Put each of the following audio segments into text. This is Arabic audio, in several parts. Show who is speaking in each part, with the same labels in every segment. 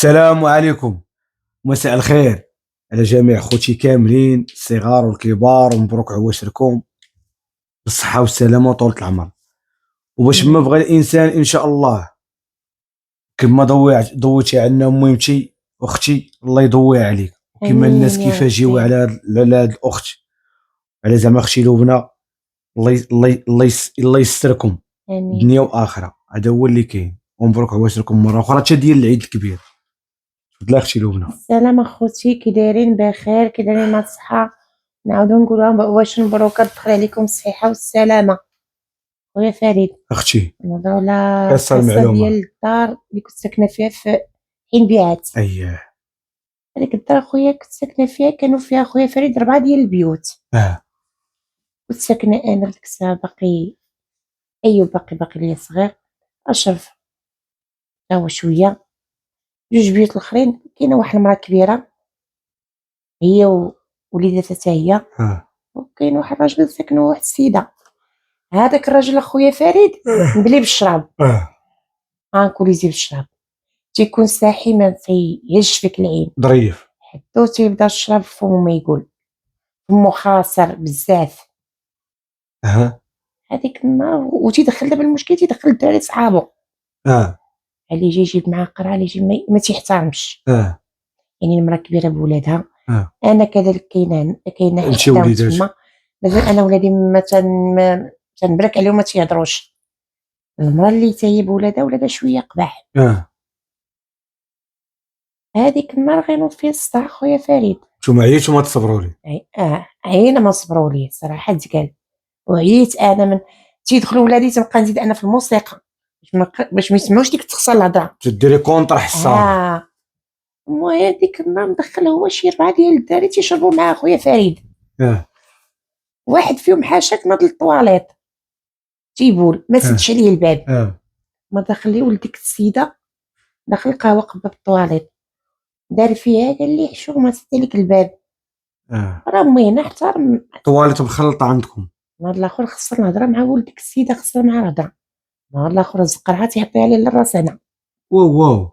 Speaker 1: السلام عليكم. مساء الخير على جميع خوتي كاملين الصغار والكبار، ومبروك عواشركم بالصحة والسلامة وطولة العمر. وباش ما بغى الانسان ان شاء الله كما ضويتي عنا مهمتي اختي، الله يضويها عليك. وكما الناس
Speaker 2: امين يا
Speaker 1: كيف جاو
Speaker 2: ربي.
Speaker 1: على هاد الاخت، على زعما اختي لبنى، الله يستركم
Speaker 2: امين.
Speaker 1: دنيا واخره. هذا هو اللي كاين. ومبروك عواشركم مره اخرى حتى ديال العيد الكبير. تفضل اختي لبنى.
Speaker 2: السلام اخوتي، كي دايرين؟ بخير، كي دايرين؟ مع الصحة. نعاودو نقولوها واش مبروكة، تدخل عليكم الصحة والسلامة. خويا فريد،
Speaker 1: اختي
Speaker 2: نهضرو على
Speaker 1: قصة
Speaker 2: القصة
Speaker 1: المعلومه.
Speaker 2: ديال الدار اللي كنت ساكنة فيها في حين بيعات.
Speaker 1: اييه.
Speaker 2: هذيك الدار خويا كنت ساكنة فيها، كانوا فيها خويا فريد 4 ديال البيوت.
Speaker 1: اه.
Speaker 2: كنت ساكنة انا ديك الساعة، باقي ايوب باقي ليا صغير، اشرف تا هو شوية، جوج بيوت الاخرين كاينة واحد المرأة كبيرة هي ووليداتها حتى هي،
Speaker 1: اه.
Speaker 2: وكاين واحد الراجل ساكنة واحد السيدة. هذاك الراجل اخويا فريد مدلي بالشراب،
Speaker 1: اه.
Speaker 2: انكوليزي بالشراب، تيكون صاحي ما تيهش فيك العين،
Speaker 1: ظريف.
Speaker 2: حتى تيبدا الشراب في فمو، ما يقول فمو خاسر بزاف.
Speaker 1: اها.
Speaker 2: هذيك النهار وتيدخل دابا المشكل، تيدخل الدراري صحابو،
Speaker 1: اه.
Speaker 2: اللي يجي يجيب معاه قرعه، اللي يجي ما تيحترمش.
Speaker 1: اه.
Speaker 2: يعني المراه كبيره بولادها،
Speaker 1: اه.
Speaker 2: انا كذلك كاينه
Speaker 1: انت
Speaker 2: حداهم
Speaker 1: وليدات.
Speaker 2: تما. مازال انا ولادي ما تنبرك عليهم، ما تيهضروش. المراه اللي تاهي بولادها شويه قباح.
Speaker 1: اه.
Speaker 2: هذيك النهار غينوض فيا الصداع خويا فريد.
Speaker 1: نتوما عييتوا ما تصبروا لي.
Speaker 2: عينا ما صبروا لي صراحه تقال، وعييت انا من تيدخلوا ولادي، تنبقى نزيد انا في الموسيقى باش ما يسمعوش ديك التخصه الهضره.
Speaker 1: تديري كونطر حصان.
Speaker 2: وهذيك النهار مدخل هو شي 4 ديال الدراري تيشربوا مع خويا فريد.
Speaker 1: اه.
Speaker 2: واحد فيهم حاشاك ناض للطواليط تيبول، ما سدش عليه الباب،
Speaker 1: اه.
Speaker 2: ما دخل لي. ولديك السيده داخل القهوه قبه بالطواليط، دار فيها قال لي حشو ما سد لك الباب.
Speaker 1: اه.
Speaker 2: راه مينا احترم.
Speaker 1: طوالت مخلطه عندكم.
Speaker 2: نهار الاخر خصنا نهضر مع ولدك السيده، خصنا مع الهضره. نهار الاخر زقرها تيعطيها لي للراس انا.
Speaker 1: واو واو.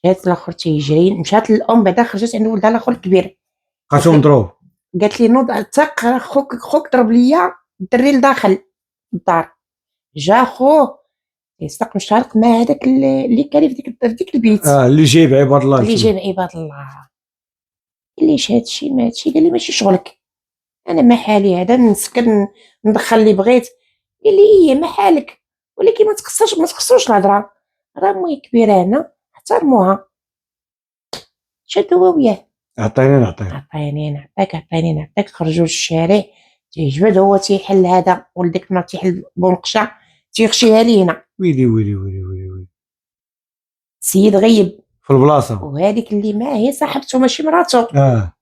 Speaker 2: جات الاخر تيجري، مشات للام بعدا، خرجت عند ولدها الاخر الكبير،
Speaker 1: بقاتو نضروب.
Speaker 2: قالت لي نوض تق خوك ضرب ليا الدري لداخل الدار. جا خوه يستق مشارق مع هذاك اللي كان في ديك البيت،
Speaker 1: اللي جايب عباد الله
Speaker 2: اللي
Speaker 1: لتما.
Speaker 2: جايب عباد الله. قال ليش هادشي ما هادشي؟ قال لي ماشي شغلك، انا ما حالي هذا نسكن ندخل اللي بغيت. قال لي ايه ما حالك، ولكن ما تخسروش الهضره، راه موي كبيره هنا احترموها. شاد هو وياه،
Speaker 1: عطيني نعطيك.
Speaker 2: عطيني نعطيك. خرجوا للشارع، تيجبد هو تيحل هذا، ولدك ما تيحل بونقشه تيخشيها لينا.
Speaker 1: ويلي ويلي ويلي ويلي ويلي.
Speaker 2: السيد غيب،
Speaker 1: في البلاصه.
Speaker 2: وهذيك اللي معاه هي صاحبته ماشي مراته.
Speaker 1: اه.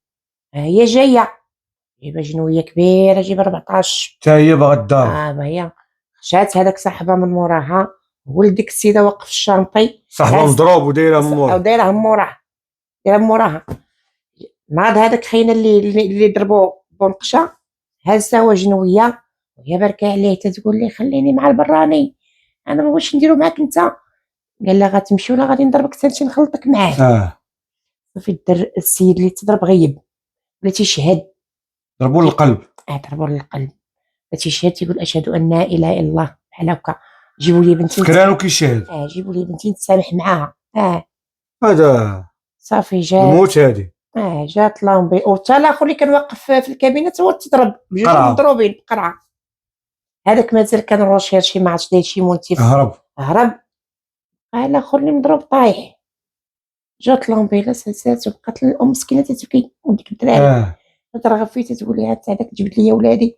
Speaker 2: هي جايبه جنويه كبيره، جايبه 14.
Speaker 1: حتى هي باغا الدار.
Speaker 2: ما هي خشات هذاك صاحبها من موراها، ولدك السيده واقف في الشانطي،
Speaker 1: صاحبه مضروب ودايره من
Speaker 2: او
Speaker 1: مورا.
Speaker 2: دايره من موراها. ناض هذاك خينا اللي ضربوه بونقشه، هازه هو جنويه، وهي بركه عليه تتقول لي خليني مع البراني، انا ما بغيتش نديرو معاك انت. قال لها غتمشي ولا غادي نضربك تمشي نخلطك معاه. صافي السيد اللي تضرب غيب ولا تيشهد،
Speaker 1: ضربوا للقلب.
Speaker 2: ضربوا للقلب، تيشهد تيقول اشهد ان لا اله الا الله. بحال هكا جيبوا لي بنتي
Speaker 1: سكران وكيشهد.
Speaker 2: جيبوا لي بنتي نتسامح معاها.
Speaker 1: هذا
Speaker 2: صافي جات.
Speaker 1: الموت هذه.
Speaker 2: جات لامبي، وتا الاخر اللي كان واقف في الكابينه هو تضرب بجوج مضروبين بقرعه. هذاك مازال كان روشيرشي، ما عرفتش داير شي منتف، هرب. الاخر اللي مضروب طايح. جات لامبيلاس هزات، وبقات الام مسكينه تتبكي، وديك الدراري ترغب فيه تقول لي هذاك جبت لي ولادي.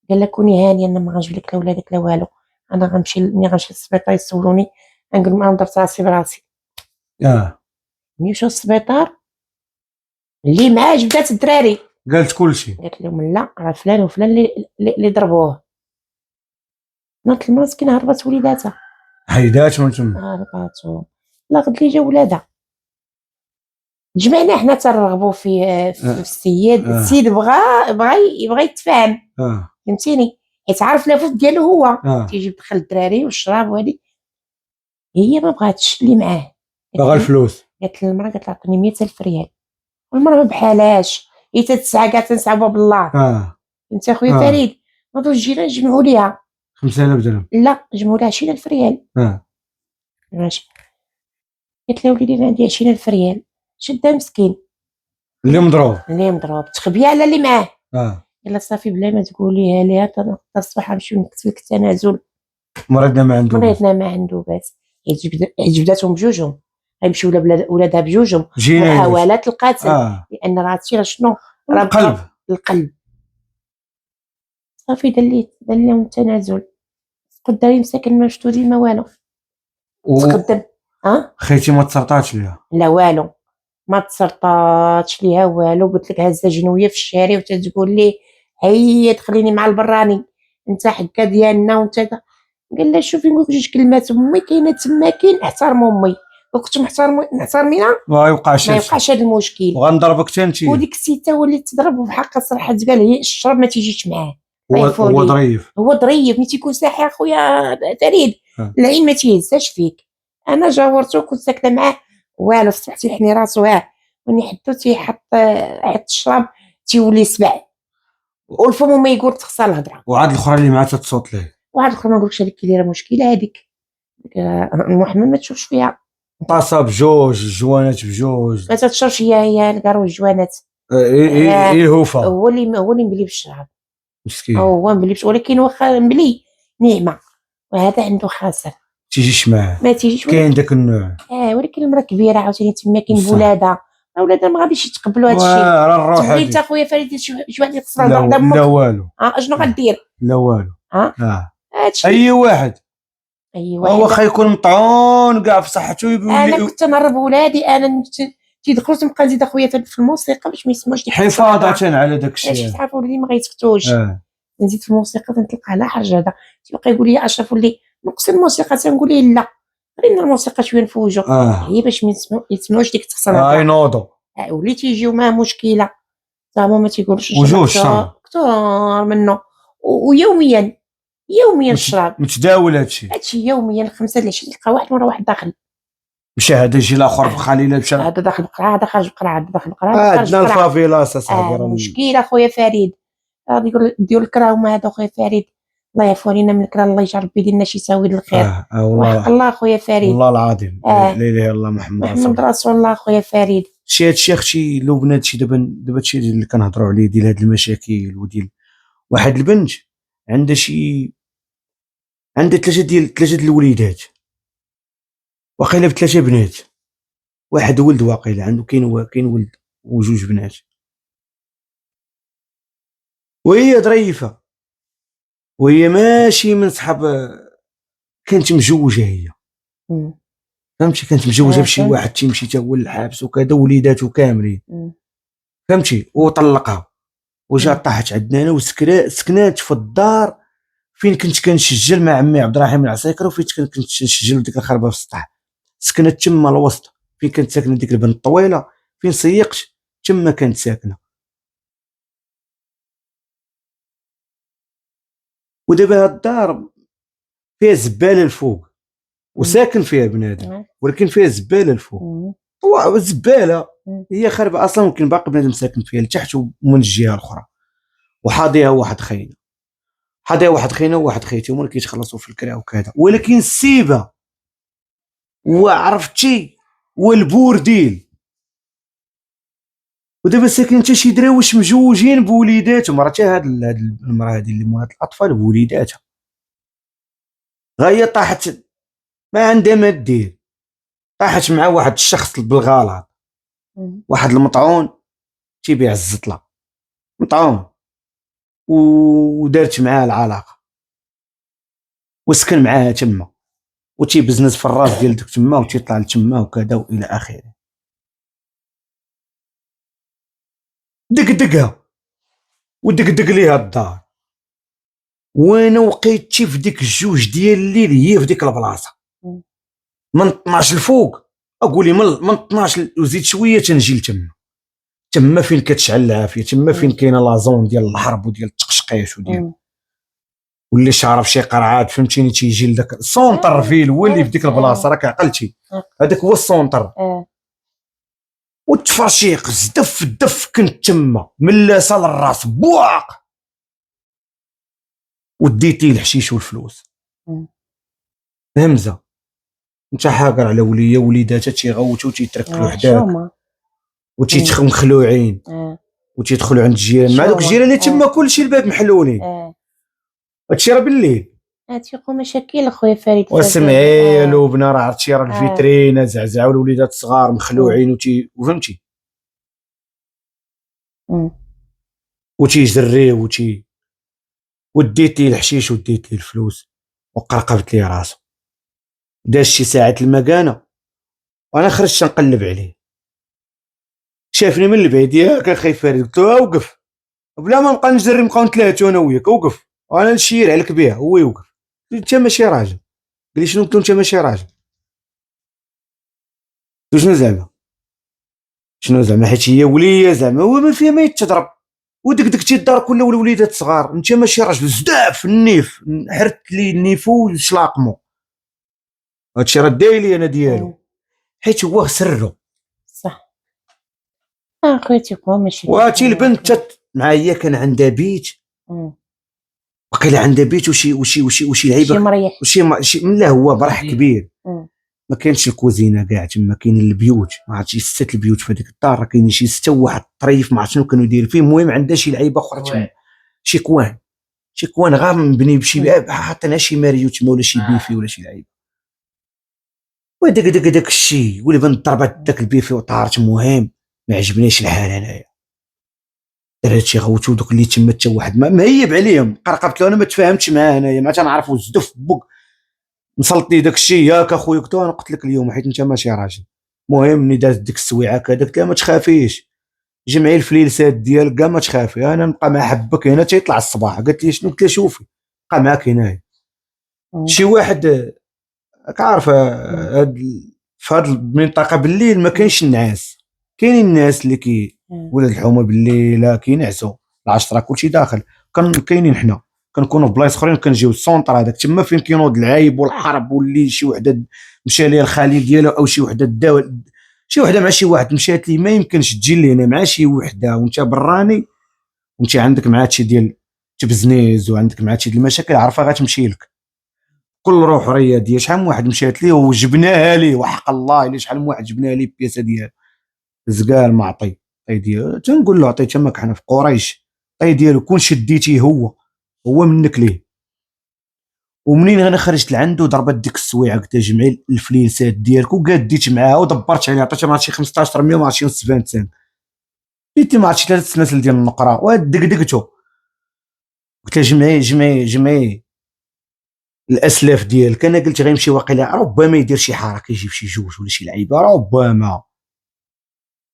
Speaker 2: قال لها كوني هانيه، انا ما غنجيب لك لا ولادك لا والو، انا غنمشي للسبيطار يسولوني نقول لهم انا درت راسي براسي. ملي مشاو للسبيطار اللي معاه جبدات الدراري،
Speaker 1: قالت كلشي.
Speaker 2: قالت لهم لا راه فلان وفلان اللي ضربوه. ناضت المرا مسكينه هربت وليداتها،
Speaker 1: حيداتهم تما.
Speaker 2: هرباتهم. لا غد لي جا ولادها، جمعنا حنا تنرغبوا في السيد. السيد بغى يتفاهم، فهمتيني، حيت عارف لافوت ديالو هو تيجي يدخل الدراري والشراب وهادي. هي ما بغاتش اللي معاه،
Speaker 1: باغا الفلوس.
Speaker 2: قالت للمراه، قالت لها عطيني 100,000 ريال. والمراه ما بحالهاش، هي تتسعى كاع تنسعى بالله. انت اخويا فريد، نوضوا الجيران جمعوا ليها
Speaker 1: 5000 درهم.
Speaker 2: لا، جمعوا لها 20,000 ريال. ماشي. قالت لها وليدي انا عندي 20,000 ريال. شدها مسكين
Speaker 1: اللي مضروب
Speaker 2: تخبيها على اللي معاه. يلا صافي بلا ما تقوليها ليها حتى الصباح نمشيو نكتب لك التنازل.
Speaker 1: مريضنا ما
Speaker 2: عنده باس. جبداتهم بجوجهم، غيمشيو ولادها بجوجهم محاولات القتل. لان راه هادشي شنو راه القلب. صافي دار لهم التنازل. قدامي مساكن ما مشتوري ما والو. تقدم
Speaker 1: خيتي ما تسرطاتش ليها؟
Speaker 2: لا والو، ما تسرطاتش ليها والو. قلت لك هزه جنويه في الشارع وتتقول لي هيا دخليني مع البراني، انت حكا ديالنا وانت. قال لها شوفي نقول جوج كلمات، امي كاينه تما، كاين احترم امي. وكنت محترمينا ما يوقعش هذا المشكل.
Speaker 1: وغنضربك حتى انت.
Speaker 2: وديك السيته ولات تضرب بحق الصراحه، قال هي الشرب ما تيجيش معاه.
Speaker 1: هو
Speaker 2: ظريف ملي تيكون صاحي اخويا فريد، العين ما تيهزاش فيك. انا جاورته كنت ساكنه معاه والو، فتح تيحني راسو وني حدو تيحط الشراب تيولي سبع، والفم ما يقول تخسر الهضره.
Speaker 1: وعاد الاخرى اللي معاه تصوت ليه،
Speaker 2: وعاد الاخرى ما نقولكش هذيك اللي راه مشكله هذيك محمد ما تشوفش فيها.
Speaker 1: طاسه بجوج، جوانات بجوج،
Speaker 2: ما تشربش هي الكارو الجوانات.
Speaker 1: الهوفه
Speaker 2: هو اللي مبلي بالشراب
Speaker 1: مسكين.
Speaker 2: هو مبلي ولكن واخا مبلي نعمه، وهذا عنده خاسر
Speaker 1: تيجيش معاه،
Speaker 2: ما تيجيش.
Speaker 1: كاين داك النوع.
Speaker 2: ولكن المراه كبيره عاوتاني تما كاين بولادها، اولادها ما غاديش يتقبلوا هذا الشيء. تبغي انت اخويا فريد شي واحد يقصر على دمك؟
Speaker 1: لا والو.
Speaker 2: اشنو غدير؟
Speaker 1: لا والو.
Speaker 2: هادشي
Speaker 1: اي واحد واخا يكون مطعون كاع في صحته يقول لي.
Speaker 2: انا كنت نهرب ولادي، انا تيدخلوا تنبقى نزيد اخويا في الموسيقى باش ما يسمعوش ديك
Speaker 1: حفاظه على داك الشيء.
Speaker 2: باش تعرفوا ولدي ما غيسكتوش. نزيد في الموسيقى تنطلق على حرج. هذا تيبقى يقول لي اشرف ولي نقص الموسيقى، تنقول ليه لا خلينا الموسيقى شويه نفوجوا. هي باش ما يسمعوش ديك التخسر.
Speaker 1: ينوضوا
Speaker 2: ولي تيجيو معاه مشكله زعما ما تيقولش
Speaker 1: وجوج
Speaker 2: كثر منه. ويوميا الشراب
Speaker 1: متداول هادشي
Speaker 2: يوميا 5 ل 20 تلقى واحد ورا واحد داخل.
Speaker 1: مشى هذا يجي الاخر بخليله مشى
Speaker 2: هذا داخل بقرعه، هذا خارج بقرعه، هذا داخل بقرعه،
Speaker 1: عندنا الفافيلاس اصاحبي.
Speaker 2: مشكله اخويا فريد. يقول ديال الكراهما هذا اخويا فريد، الله يعفو علينا من الكراه، الله يجعل ربي يدير لنا شي ساوي الخير.
Speaker 1: والله
Speaker 2: الله اخويا فريد،
Speaker 1: والله العظيم لا اله الا الله محمد
Speaker 2: رسول الله اخويا فريد.
Speaker 1: هادشي اختي لو بنات شي دابا هادشي اللي كنهضروا عليه ديال هاد المشاكل، وديال واحد البنت عندها ثلاثه الوليدات، واقيلا بثلاثه بنات، واحد ولد واقيلا عنده، كاين ولد وجوج بنات، وهي ظريفه، وهي ماشي من صحاب، كانت مجوجه هي. فهمتي؟ كانت مجوجه بشي واحد تيمشي حتى هو للحبس وكذا، وليداتو كاملين. فهمتي؟ وطلقها وجات طاحت عندنا انا وسكنات في الدار فين كنت كنسجل مع عمي عبد الرحيم العساكر، وفين كنت نسجل ديك الخربه في السطح. سكنت تما الوسط فين كانت ساكنه ديك البنت الطويله، فين سيقت تما كانت ساكنه. ودابا هاد الدار فيها زباله الفوق وساكن فيها بنادم، ولكن فيها زباله الفوق. الزباله هي خربه اصلا، ممكن باقي بنادم ساكن فيها لتحت ومن الجهه الاخرى، وحاضيها واحد خينا وواحد خيتهم اللي كيتخلصوا في الكرا وكذا. ولكن السيبه وعرفتي والبورديل، ودابا ساكن حتى شي دراويش مجوجين بوليداتهم. راه حتى هاد المراه هادي اللي مولات الاطفال بوليداتها، غايه طاحت ما عندها ما دير، طاحت مع واحد الشخص بالغلط، واحد المطعون تيبيع الزطله، مطعون، ودارت معاه العلاقه وسكن معاها تما، وتيبزنس في الراس ديال ديك تما، وتيطلع لتما وكذا والى اخره. دقدقها ودقدق ليها الدار، وانا وقيتي في ديك الجوج ديال الليل هي في ديك البلاصه من 12 الفوق، اقول لي من 12 وزيد شويه تنجي تما فين كتشعل العافيه، تما فين كاينه لازون ديال الحرب وديال التقشقيش وديال واللي شارب شي قرعات فهمتيني تيجي لذاك السونتر فيل هو اللي في ديك البلاصه راك عقلتي هذاك هو السونتر والتفرشيق زدف الدف كنت تما من لاسا للراس بواق وديتي الحشيش والفلوس همزه انت حاقر على وليه وليداتها تيغوتوا تيتركلوا حداك وتيتخم مخلوعين وتيدخلوا عند الجيران مع دوك الجيران اللي تما كلشي الباب محلولين هادشي راه بالليل
Speaker 2: تيقوا مشاكل اخويا فريد
Speaker 1: وسمعي لوبنا راه عرفتي راه الفيترينا زعزعوا الوليدات الصغار مخلوعين وفهمتي وتيجريو وديتي الحشيش وديتي الفلوس وقرقبت لي راسو داز شي ساعه المكانه وانا خرجت نقلب عليه شافني من البعيد ياك اخي فريد قلت له اوقف بلا ما نبقى نجري نبقاو نتلاهتو انا وياك اوقف وانا نشير عليك بها هو يوقف انت ماشي راجل قال لي شنو قلت له انت ماشي راجل شنو زعما حيت هي وليه زعما هو ما فيها ما يتضرب ودقدقتي الدار كلها وليدات صغار انت ماشي راجل زداف النيف حرت لي النيفو وشلاقمو هادشي راه دايلي انا ديالو حيت هو سرو
Speaker 2: صح اخويا ماشي
Speaker 1: واتي البنت معايا كان عندها بيت وقيله عندها بيت وشي لعيبه وشي لا هو برح كبير ما كاينش الكوزينه كاع تما كاين البيوت ما عرفتش 6 البيوت في هذيك الدار كاين شي 6 وواحد الطريف ما عرفت شنو كانوا يديروا فيه المهم عندها شي لعيبه اخرى تما شي كوان غا مبني بشي حاطين شي ماريو تما ولا شي بيفي ولا شي لعيبه وداك الشيء والبنت ضربت داك البيفي وطارت مهم ما عجبنيش الحال انايا درت شي غوتو دوك اللي تما حتى واحد ما مهيب عليهم قرقبت له انا ما تفاهمتش معاه انايا ما تنعرفو الزدف بوك نسلطني داك الشيء ياك اخويا قلت له انا قلت لك اليوم حيت انت ماشي راجل المهم ملي داز ديك السويعه كذاك لا ما تخافيش جمعي الفليلسات ديالك كاع ما تخافي انا نبقى مع حبك هنا تيطلع الصباح قالت لي شنو قلت لها شوفي بقى معاك هنايا شي واحد كعارف في هذه المنطقه بالليل ما كاينش النعاس كاينين الناس اللي ولاد الحومه بالليل كينعسوا العشره كلشي داخل كاينين حنا كنكونوا في بلايص اخرين كنجيو السونطر هذاك تما فين كينوض العايب والحرب واللي شي وحده مشى ليها الخالي ديالو او شي وحده شي وحده مع شي واحد مشات لي ما يمكنش تجي لي هنا مع شي وحده وانت براني وانت عندك مع هادشي ديال تبزنيز وعندك مع هادشي ديال المشاكل عارفه غتمشي لك كل روح رياضيه شحال من واحد مشات لي وجبناها ليه وحق الله الا شحال من واحد جبناها ليه البياسه ديال زقال معطي طي ديالو تنقول له عطيت تماك حنا في قريش طي ديالو كون شديتي هو منك ليه ومنين انا خرجت لعنده ضربت ديك السويعه قلت جمعي الفليسات ديالك وقاديت معاها ودبرت عليها عطيتها مع شي 15 100 مع شي 75 ديتي مع شي 3 سناسل ديال النقره ودقدقته قلت جمعي الاسلاف ديالك انا قلت غيمشي واقيلا ربما يدير شي حركه يجيب شي جوج ولا شي لعيبه ربما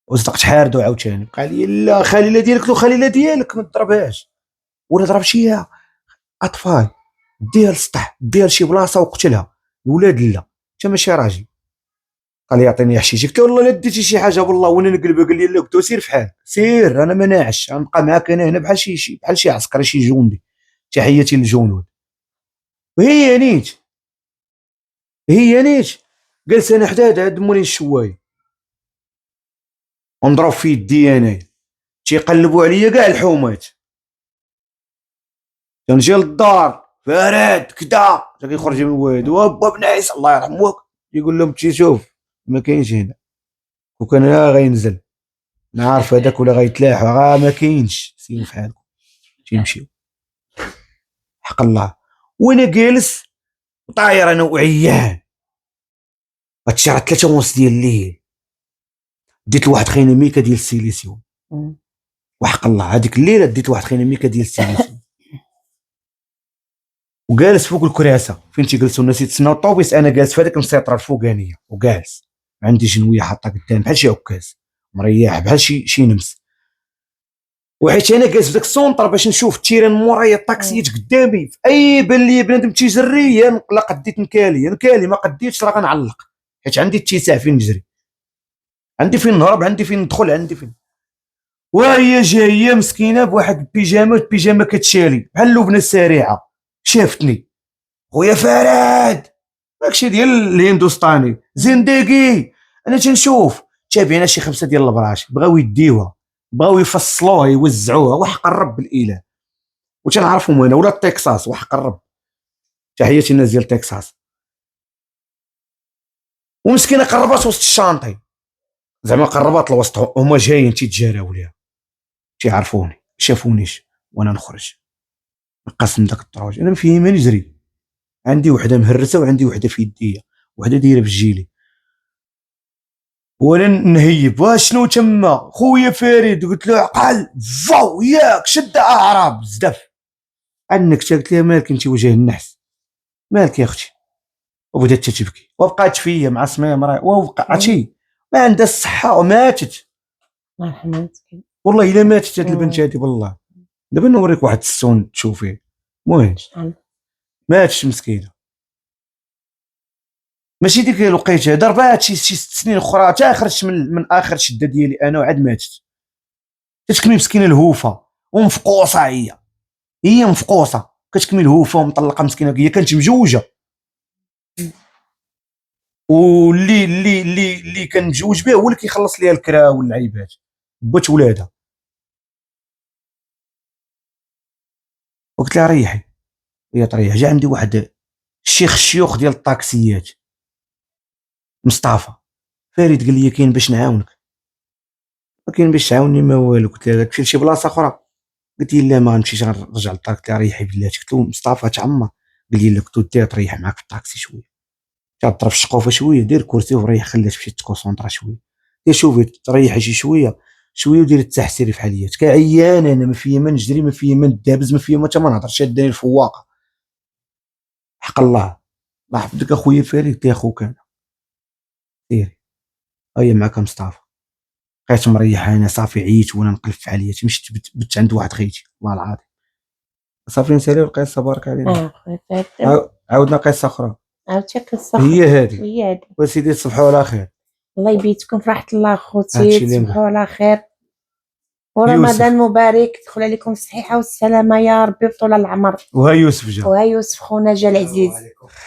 Speaker 1: وصدقت حاردو عاوتاني قال لي لا خليله ديالك لو خليله ديالك ما تضربهاش ولا ضرب شي اطفال دير السطح دير شي بلاصه وقتلها الولاد لا انت ماشي راجل قال لي يعطيني حشيشي قلت له والله لا ديتي شي حاجه والله وانا نقلبها قال لي لا قلت له سير في حالك سير انا ما ناعش غنبقى معاك انا هنا بحال شي عسكري شي جندي تحياتي للجنود وهي نيت جالس انا حدا هاد مولين الشوايه ونضرب في يدي انا تيقلبوا عليا كاع الحومات تنجي للدار فراد كدا كيخرج من الواد وابا بنعيس الله يرحمك يقول لهم تي شوف ما كاينش هنا وكان لا غينزل نعرف هذاك ولا غيتلاح ما كاينش سيروا في حالكم تيمشيو حق الله وانا جالس طاير انا وعيان هادشي راه 3:30 ديال الليل ديت لواحد خينا ميكا ديال السيليسيوم وحق الله هذيك الليله ديت لواحد خينا ميكا ديال السيليسيوم وجالس فوق الكراسه فين تيجلسوا الناس يتسناو الطوبيس انا جالس في هذيك المسيطره الفوقانيه وجالس عندي جنويه حاطه قدام بحال شي عكاز مريح بحال شي نمس وحيت انا جالس في داك السونطر باش نشوف التيران مورايا الطاكسيات قدامي في اي بان لي بنادم تيجري لا قديت نكالي ما قديتش راه غنعلق حيت عندي اتساع فين نجري عندي فين نهرب عندي فين ندخل عندي فين وهي جايه مسكينه بواحد البيجامه كتشالي بحال اللبنه السريعه شافتني خويا فراد داكشي ديال الهندوستاني زندقي انا تنشوف تابعنا شي 5 ديال البراش بغاو يديوها بغاو يفصلوها يوزعوها وحق الرب بالاله وتنعرفهم هنا ولا تكساس وحق الرب تحياتي الناس ديال تكساس ومسكينه قربات وسط الشانطي زعما قربات لوسط هما جايين تيتجاراو ليها تيعرفوني شافونيش وانا نخرج نقسم داك الطروج انا فيه ما نجري عندي وحده مهرسه وعندي وحده في يديا وحده دايره في الجيلي وانا نهيب شنو تما خويا فريد قلت له عقل فاو ياك شد اعراب بزاف عنك قلت لها مالك انت وجه النحس مالك يا اختي وبدات تبكي وبقات فيا مع سميه مراه وبقاتي ما عندها الصحه وماتت
Speaker 2: الله يرحمها مسكين
Speaker 1: والله الا ماتت هاد البنت هادي والله دابا نوريك واحد السون تشوفيه المهم ماتش مسكينه ماشي ديك الوقيته ضربات شي 6 سنين اخرى حتى خرجت من اخر شده ديالي انا وعاد ماتت تتكمي مسكينه الهوفه ومفقوصه هي مفقوصه كتكمي الهوفه ومطلقه مسكينه هي كانت مجوجه واللي اللي اللي اللي كان متزوج به هو اللي كيخلص ليها الكرا واللعيبات بات ولادها وقلت لها ريحي هي طريح جا عندي واحد الشيوخ ديال الطاكسيات مصطفى فريد قال لي كاين باش نعاونك ما كاين باش تعاوني ما والو قلت لها تمشي لشي بلاصه اخرى قلت لي لا ما غنمشيش غنرجع للطاك قلت لها ريحي بلاتي قلت له مصطفى تعمر قال لي لا قلت له دير تريح معاك في الطاكسي شويه تضرب الشقوفه شويه دير كرسي وريح خليها تمشي تكونسونطرا شويه دير شوفي تريحي شي شويه وديري التحسيري في حاليات كعيان انا ما فيا ما نجري ما فيا ما ندابز ما فيا ما حتى ما نهضر شاداني الفواقه حق الله الله يحفظك اخويا فريد قلت له اخوك انا ديري هيا معاك مصطفى بقيت مريح انا صافي عييت وانا نقلب في حالياتي مشيت بت عند واحد خيتي والله العظيم صافي نسالي القصه بارك علينا عاودنا قصه اخرى
Speaker 2: عاوتاني قصه
Speaker 1: هي هذه
Speaker 2: هي
Speaker 1: وسيدي تصبحوا على خير
Speaker 2: الله يبيتكم في راحه الله خوتي تصبحوا على خير ورمضان مبارك تدخل عليكم الصحيحه والسلامه يا ربي وطول العمر
Speaker 1: وها يوسف جا
Speaker 2: وها يوسف خونا جا العزيز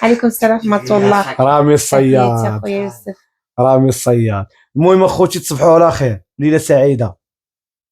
Speaker 2: عليكم السلام ورحمه الله
Speaker 1: رامي الصياد
Speaker 2: اخويا يوسف
Speaker 1: رامي الصياد المهم اخوتي تصبحوا على خير ليله سعيده